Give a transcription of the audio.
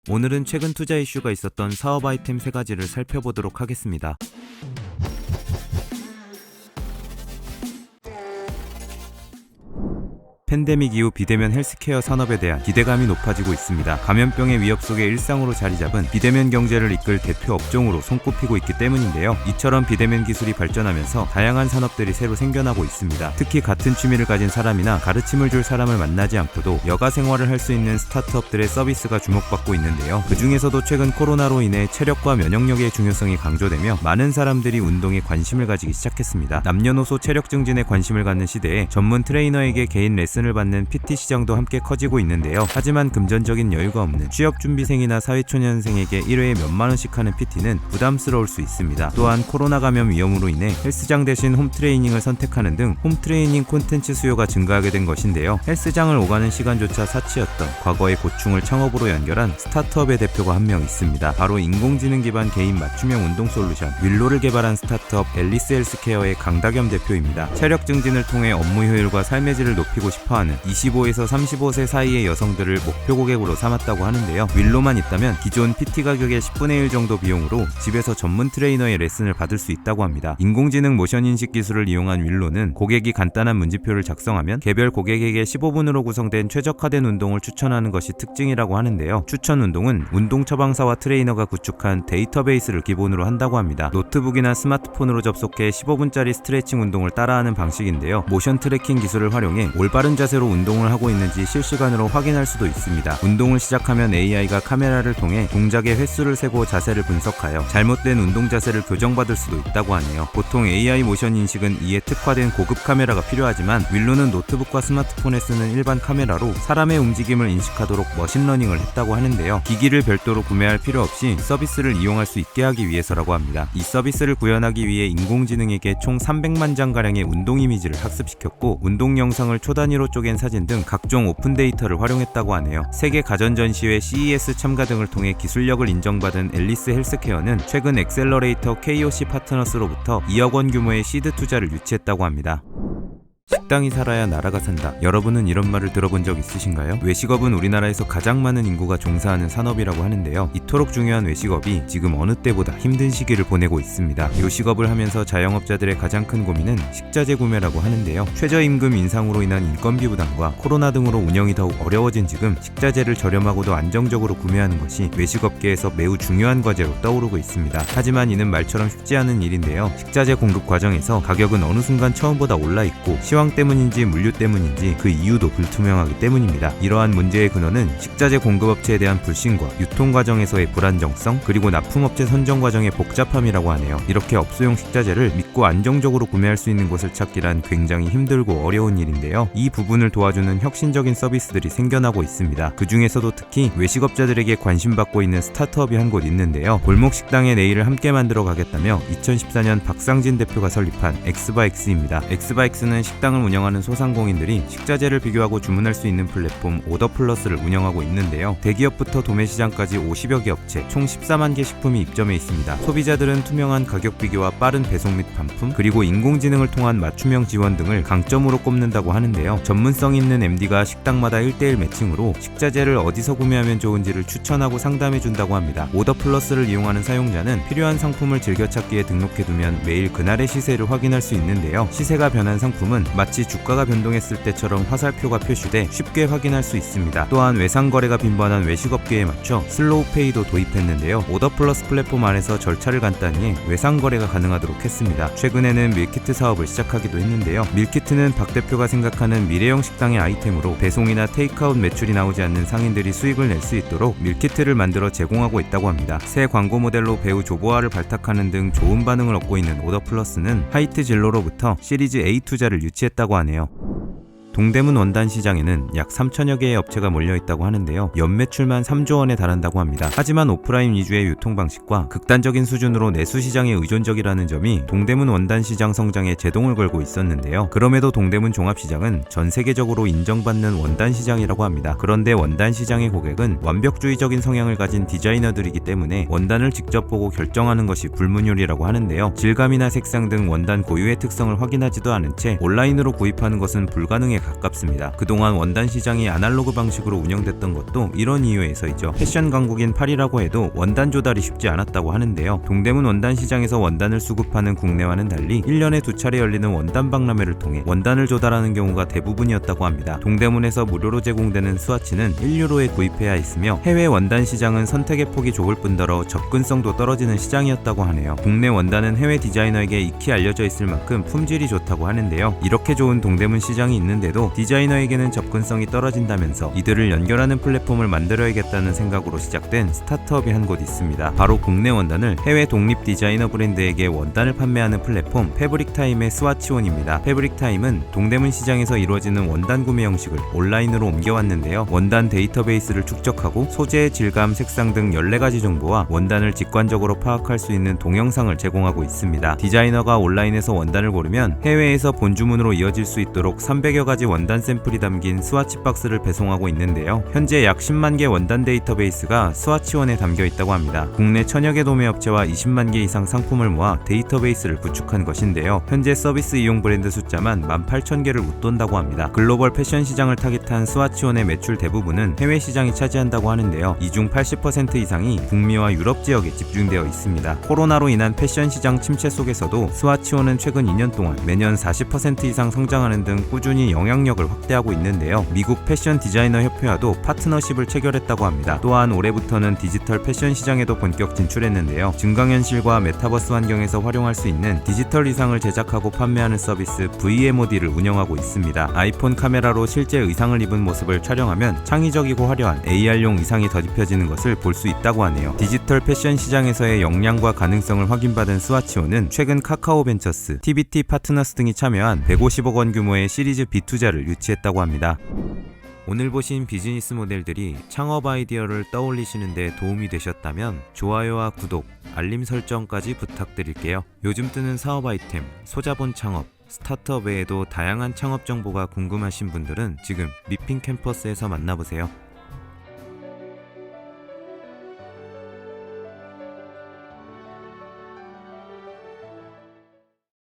오늘은 최근 투자 이슈가 있었던 사업 아이템 3가지를 살펴보도록 하겠습니다. 팬데믹 이후 비대면 헬스케어 산업에 대한 기대감이 높아지고 있습니다. 감염병의 위협 속에 일상으로 자리 잡은 비대면 경제를 이끌 대표 업종으로 손꼽히고 있기 때문인데요. 이처럼 비대면 기술이 발전하면서 다양한 산업들이 새로 생겨나고 있습니다. 특히 같은 취미를 가진 사람이나 가르침을 줄 사람을 만나지 않고도 여가 생활을 할 수 있는 스타트업들의 서비스가 주목받고 있는데요. 그 중에서도 최근 코로나로 인해 체력과 면역력의 중요성이 강조되며 많은 사람들이 운동에 관심을 가지기 시작했습니다. 남녀노소 체력 증진에 관심을 갖는 시대에 전문 트레이너에게 개인 레슨을 받는 PT 시장도 함께 커지고 있는데요. 하지만 금전적인 여유가 없는 취업준비생이나 사회초년생에게 1회에 몇만원씩 하는 PT는 부담스러울 수 있습니다. 또한 코로나 감염 위험으로 인해 헬스장 대신 홈트레이닝을 선택하는 등 홈트레이닝 콘텐츠 수요가 증가하게 된 것인데요. 헬스장을 오가는 시간조차 사치였던 과거의 고충을 창업으로 연결한 스타트업의 대표가 한 명 있습니다. 바로 인공지능 기반 개인 맞춤형 운동 솔루션 윌로를 개발한 스타트업 앨리스 헬스케어의 강다겸 대표입니다. 체력 증진을 통해 업무 효율과 삶의 질을 높이고 싶어하는 25에서 35세 사이의 여성들을 목표 고객으로 삼았다고 하는데요. 윌로만 있다면 기존 PT 가격의 10분의 1 정도 비용으로 집에서 전문 트레이너의 레슨을 받을 수 있다고 합니다. 인공지능 모션 인식 기술을 이용한 윌로는 고객이 간단한 문지표를 작성하면 개별 고객에게 15분으로 구성된 최적화된 운동을 추천하는 것이 특징이라고 하는데요. 추천 운동은 운동 처방사와 트레이너가 구축한 데이터베이스를 기본으로 한다고 합니다. 노트북이나 스마트폰으로 접속해 15분짜리 스트레칭 운동을 따라하는 방식인데요. 모션 트래킹 기술을 활용해 올바른 자세로 운동을 하고 있는지 실시간으로 확인할 수도 있습니다. 운동을 시작하면 AI가 카메라를 통해 동작의 횟수를 세고 자세를 분석하여 잘못된 운동 자세를 교정받을 수도 있다고 하네요. 보통 AI 모션 인식은 이에 특화된 고급 카메라가 필요하지만 윌로는 노트북과 스마트폰에 쓰는 일반 카메라로 사람의 움직임을 인식하도록 머신러닝을 했다고 하는데요. 기기를 별도로 구매할 필요 없이 서비스를 이용할 수 있게 하기 위해서라고 합니다. 이 서비스를 구현하기 위해 인공지능에게 총 300만 장가량의 운동 이미지를 학습시켰고 운동 영상을 초단위로 쪼갠 사진 등 각종 오픈 데이터를 활용했다고 하네요. 세계 가전 전시회 CES 참가 등을 통해 기술력을 인정받은 앨리스 헬스케어는 최근 엑셀러레이터 KOC 파트너스로부터 2억 원 규모의 시드 투자를 유치했다고 합니다. 식당이 살아야 나라가 산다. 여러분은 이런 말을 들어본 적 있으신가요? 외식업은 우리나라에서 가장 많은 인구가 종사하는 산업이라고 하는데요. 이토록 중요한 외식업이 지금 어느 때보다 힘든 시기를 보내고 있습니다. 요식업을 하면서 자영업자들의 가장 큰 고민은 식자재 구매라고 하는데요. 최저임금 인상으로 인한 인건비 부담과 코로나 등으로 운영이 더욱 어려워진 지금 식자재를 저렴하고도 안정적으로 구매하는 것이 외식업계에서 매우 중요한 과제로 떠오르고 있습니다. 하지만 이는 말처럼 쉽지 않은 일인데요. 식자재 공급 과정에서 가격은 어느 순간 처음보다 올라있고 시황 때문인지 물류 때문인지 그 이유도 불투명하기 때문입니다. 이러한 문제의 근원은 식자재 공급업체에 대한 불신과 유통 과정에서의 불안정성 그리고 납품업체 선정 과정의 복잡함이라고 하네요. 이렇게 업소용 식자재를 믿고 안정적으로 구매할 수 있는 곳을 찾기란 굉장히 힘들고 어려운 일인데요. 이 부분을 도와주는 혁신적인 서비스들이 생겨나고 있습니다. 그 중에서도 특히 외식업자들에게 관심받고 있는 스타트업이 한 곳 있는데요. 골목식당의 내일을 함께 만들어 가겠다며 2014년 박상진 대표가 설립한 엑스바엑스입니다. 엑스바엑스는 식당을 운영하는 소상공인들이 식자재를 비교하고 주문할 수 있는 플랫폼 오더플러스를 운영하고 있는데요. 대기업부터 도매시장까지 50여 개 업체 총 14만 개 식품이 입점해 있습니다. 소비자들은 투명한 가격 비교와 빠른 배송 및 반품 그리고 인공지능을 통한 맞춤형 지원 등을 강점으로 꼽는다고 하는데요. 전문성 있는 MD가 식당마다 1:1 매칭으로 식자재를 어디서 구매하면 좋은지를 추천하고 상담해 준다고 합니다. 오더플러스를 이용하는 사용자는 필요한 상품을 즐겨찾기에 등록해두면 매일 그날의 시세를 확인할 수 있는데요. 시세가 변한 상품은 마치 주가가 변동했을 때처럼 화살표가 표시돼 쉽게 확인할 수 있습니다. 또한 외상 거래가 빈번한 외식업계에 맞춰 슬로우페이도 도입했는데요. 오더플러스 플랫폼 안에서 절차를 간단히 해 외상 거래가 가능하도록 했습니다. 최근에는 밀키트 사업을 시작하기도 했는데요. 밀키트는 박 대표가 생각하는 미래형 식당의 아이템으로 배송이나 테이크아웃 매출이 나오지 않는 상인들이 수익을 낼 수 있도록 밀키트를 만들어 제공하고 있다고 합니다. 새 광고 모델로 배우 조보아를 발탁하는 등 좋은 반응을 얻고 있는 오더플러스는 하이트 진로로부터 시리즈 A 투자를 유치했다고 하네요. 동대문 원단 시장에는 약 3천여 개의 업체가 몰려있다고 하는데요. 연매출만 3조 원에 달한다고 합니다. 하지만 오프라인 위주의 유통 방식과 극단적인 수준으로 내수 시장에 의존적이라는 점이 동대문 원단 시장 성장에 제동을 걸고 있었는데요. 그럼에도 동대문 종합시장은 전 세계적으로 인정받는 원단 시장이라고 합니다. 그런데 원단 시장의 고객은 완벽주의적인 성향을 가진 디자이너들이기 때문에 원단을 직접 보고 결정하는 것이 불문율이라고 하는데요. 질감이나 색상 등 원단 고유의 특성을 확인하지도 않은 채 온라인으로 구입하는 것은 불가능해 가깝습니다. 그동안 원단 시장이 아날로그 방식으로 운영됐던 것도 이런 이유에서이죠. 패션 강국인 파리라고 해도 원단 조달이 쉽지 않았다고 하는데요. 동대문 원단 시장에서 원단을 수급하는 국내와는 달리 1년에 2차례 열리는 원단 박람회를 통해 원단을 조달하는 경우가 대부분이었다고 합니다. 동대문에서 무료로 제공되는 스와치는 1유로에 구입해야 했으며 해외 원단 시장은 선택의 폭이 좁을 뿐더러 접근성도 떨어지는 시장이었다고 하네요. 국내 원단은 해외 디자이너에게 익히 알려져 있을 만큼 품질이 좋다고 하는데요. 이렇게 좋은 동대문 시장이 있는데도 디자이너에게는 접근성이 떨어진다면서 이들을 연결하는 플랫폼을 만들어야겠다는 생각으로 시작된 스타트업이 한 곳 있습니다. 바로 국내 원단을 해외 독립 디자이너 브랜드에게 원단을 판매하는 플랫폼 패브릭타임의 스와치온입니다. 패브릭타임은 동대문 시장에서 이루어지는 원단 구매 형식을 온라인으로 옮겨왔는데요. 원단 데이터베이스를 축적하고 소재의 질감, 색상 등 14가지 정보와 원단을 직관적으로 파악할 수 있는 동영상을 제공하고 있습니다. 디자이너가 온라인에서 원단을 고르면 해외에서 본주문으로 이어질 수 있도록 300여 가지 원단 샘플이 담긴 스와치 박스를 배송하고 있는데요. 현재 약 10만 개 원단 데이터베이스가 스와치원에 담겨 있다고 합니다. 국내 1000여 개 도매업체와 20만 개 이상 상품을 모아 데이터베이스를 구축한 것인데요. 현재 서비스 이용 브랜드 숫자만 18,000개를 웃돈다고 합니다. 글로벌 패션 시장을 타깃한 스와치원의 매출 대부분은 해외 시장이 차지한다고 하는데요. 이 중 80% 이상이 북미와 유럽 지역에 집중되어 있습니다. 코로나로 인한 패션 시장 침체 속에서도 스와치온은 최근 2년 동안 매년 40% 이상 성장하는 등 꾸준히 영향력을 확대하고 있는데요. 미국 패션 디자이너 협회와도 파트너십을 체결했다고 합니다. 또한 올해부터는 디지털 패션 시장에도 본격 진출했는데요. 증강현실과 메타버스 환경에서 활용할 수 있는 디지털 의상을 제작하고 판매하는 서비스 VMOD를 운영하고 있습니다. 아이폰 카메라로 실제 의상을 입은 모습을 촬영하면 창의적이고 화려한 AR용 의상이 더집혀지는 것을 볼 수 있다고 하네요. 디지털 패션 시장에서의 역량과 가능성을 확인받은 스와치온은 최근 카카오벤처스, TBT 파트너스 등이 참여한 150억 원 규모의 시리즈 B 투자를 유치했다고 합니다. 오늘 보신 비즈니스 모델들이 창업 아이디어를 떠올리시는 데 도움이 되셨다면 좋아요와 구독, 알림 설정까지 부탁드릴게요. 요즘 뜨는 사업 아이템, 소자본 창업, 스타트업 외에도 다양한 창업 정보가 궁금하신 분들은 지금 미핑 캠퍼스에서 만나보세요.